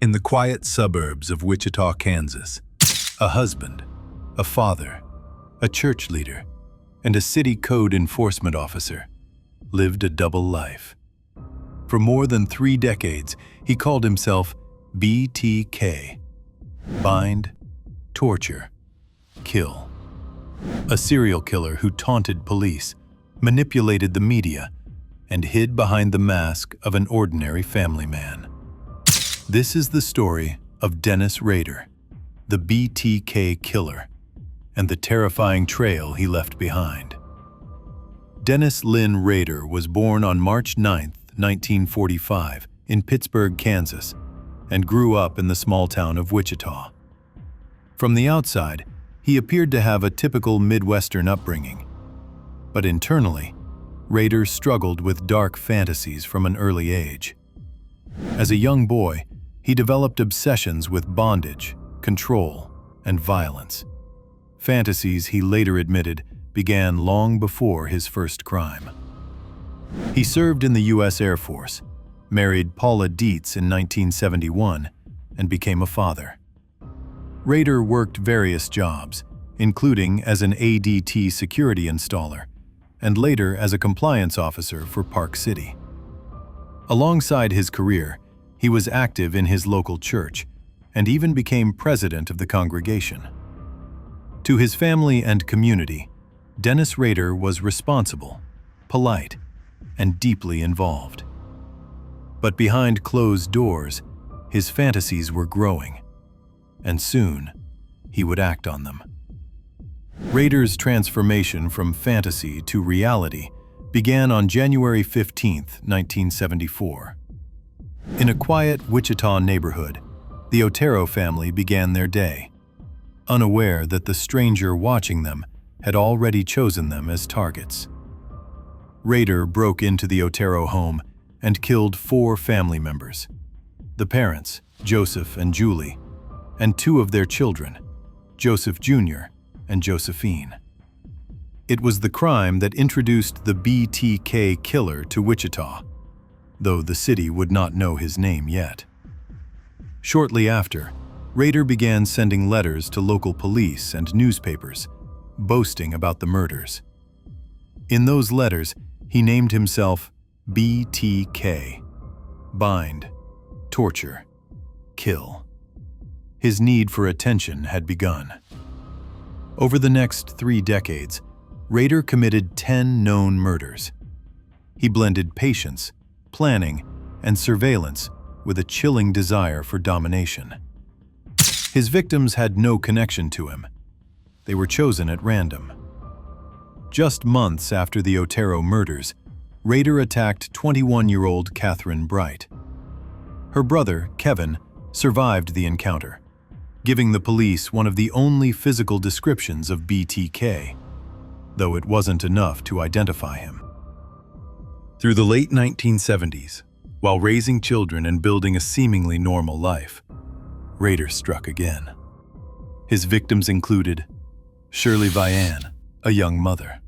In the quiet suburbs of Wichita, Kansas, a husband, a father, a church leader, and a city code enforcement officer lived a double life. For more than 3 decades, he called himself BTK, bind, torture, kill. A serial killer who taunted police, manipulated the media, and hid behind the mask of an ordinary family man. This is the story of Dennis Rader, the BTK killer, and the terrifying trail he left behind. Dennis Lynn Rader was born on March 9, 1945, in Pittsburgh, Kansas, and grew up in the small town of Wichita. From the outside, he appeared to have a typical Midwestern upbringing, but internally, Rader struggled with dark fantasies from an early age. As a young boy, he developed obsessions with bondage, control, and violence. Fantasies he later admitted began long before his first crime. He served in the U.S. Air Force, married Paula Dietz in 1971, and became a father. Rader worked various jobs, including as an ADT security installer, and later as a compliance officer for Park City. Alongside his career, he was active in his local church and even became president of the congregation. To his family and community, Dennis Rader was responsible, polite, and deeply involved. But behind closed doors, his fantasies were growing, and soon he would act on them. Rader's transformation from fantasy to reality began on January 15, 1974. In a quiet Wichita neighborhood, the Otero family began their day, unaware that the stranger watching them had already chosen them as targets. Rader broke into the Otero home and killed 4 family members: the parents, Joseph and Julie, and 2 of their children, Joseph Jr. and Josephine. It was the crime that introduced the BTK killer to Wichita, though the city would not know his name yet. Shortly after, Rader began sending letters to local police and newspapers, boasting about the murders. In those letters, he named himself BTK, bind, torture, kill. His need for attention had begun. Over the next 3 decades, Rader committed 10 known murders. He blended patience, planning, and surveillance with a chilling desire for domination. His victims had no connection to him. They were chosen at random. Just months after the Otero murders, Rader attacked 21-year-old Catherine Bright. Her brother, Kevin, survived the encounter, giving the police one of the only physical descriptions of BTK, though it wasn't enough to identify him. Through the late 1970s, while raising children and building a seemingly normal life, Rader struck again. His victims included Shirley Vian, a young mother;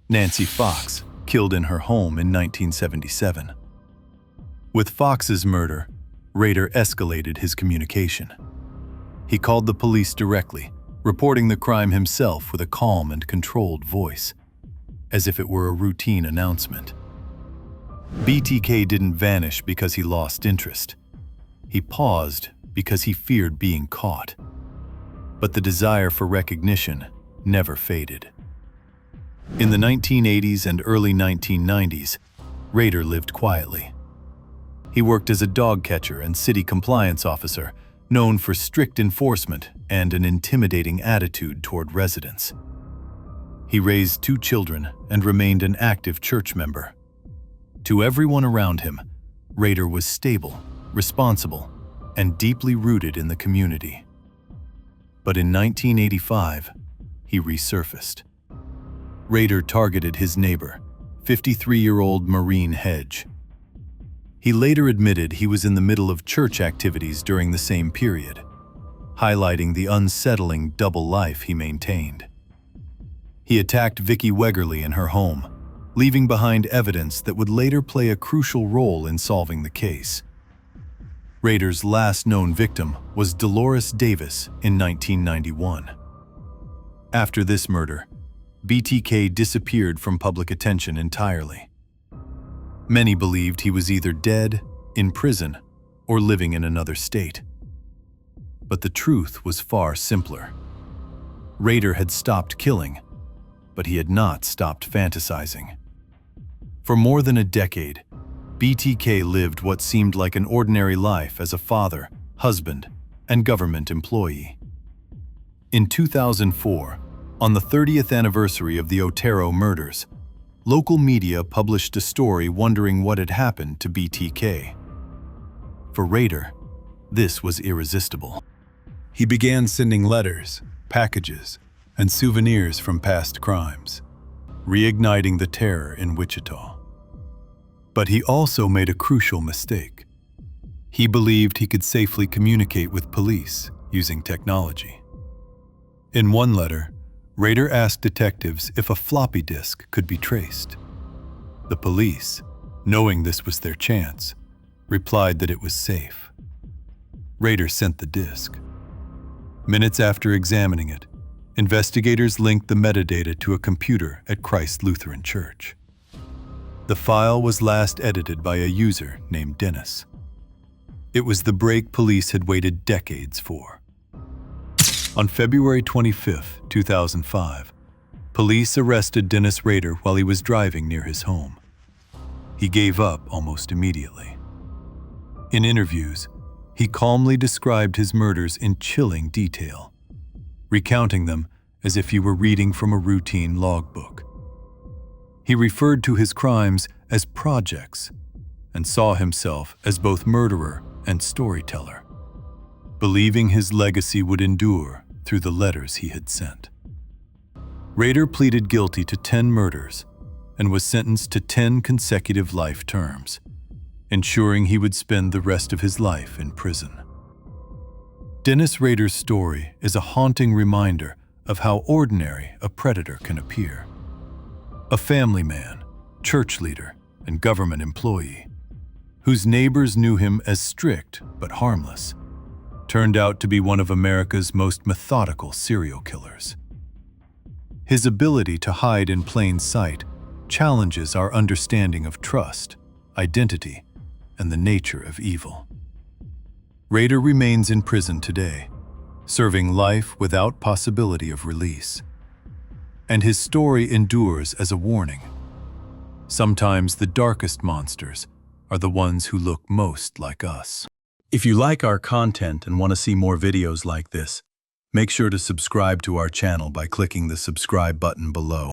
Nancy Fox, killed in her home in 1977. With Fox's murder, Rader escalated his communication. He called the police directly, reporting the crime himself with a calm and controlled voice, as if it were a routine announcement. BTK didn't vanish because he lost interest. He paused because he feared being caught. But the desire for recognition never faded. In the 1980s and early 1990s, Rader lived quietly. He worked as a dog catcher and city compliance officer, known for strict enforcement and an intimidating attitude toward residents. He raised 2 children and remained an active church member. To everyone around him, Rader was stable, responsible, and deeply rooted in the community. But in 1985, he resurfaced. Rader targeted his neighbor, 53-year-old Maureen Hedge. He later admitted he was in the middle of church activities during the same period, highlighting the unsettling double life he maintained. He attacked Vicki Wegerly in her home, leaving behind evidence that would later play a crucial role in solving the case. Rader's last known victim was Dolores Davis in 1991. After this murder, BTK disappeared from public attention entirely. Many believed he was either dead, in prison, or living in another state. But the truth was far simpler. Rader had stopped killing, but he had not stopped fantasizing. For more than a decade, BTK lived what seemed like an ordinary life as a father, husband, and government employee. In 2004, on the 30th anniversary of the Otero murders, local media published a story wondering what had happened to BTK. For Rader, this was irresistible. He began sending letters, packages, and souvenirs from past crimes, reigniting the terror in Wichita. But he also made a crucial mistake. He believed he could safely communicate with police using technology. In one letter, Rader asked detectives if a floppy disk could be traced. The police, knowing this was their chance, replied that it was safe. Rader sent the disk. Minutes after examining it, investigators linked the metadata to a computer at Christ Lutheran Church. The file was last edited by a user named Dennis. It was the break police had waited decades for. On February 25, 2005, police arrested Dennis Rader while he was driving near his home. He gave up almost immediately. In interviews, he calmly described his murders in chilling detail, recounting them as if he were reading from a routine logbook. He referred to his crimes as projects and saw himself as both murderer and storyteller, believing his legacy would endure through the letters he had sent. Rader pleaded guilty to 10 murders and was sentenced to 10 consecutive life terms, ensuring he would spend the rest of his life in prison. Dennis Rader's story is a haunting reminder of how ordinary a predator can appear. A family man, church leader, and government employee, whose neighbors knew him as strict but harmless, turned out to be one of America's most methodical serial killers. His ability to hide in plain sight challenges our understanding of trust, identity, and the nature of evil. Rader remains in prison today, serving life without possibility of release. And his story endures as a warning. Sometimes the darkest monsters are the ones who look most like us. If you like our content and want to see more videos like this, make sure to subscribe to our channel by clicking the subscribe button below.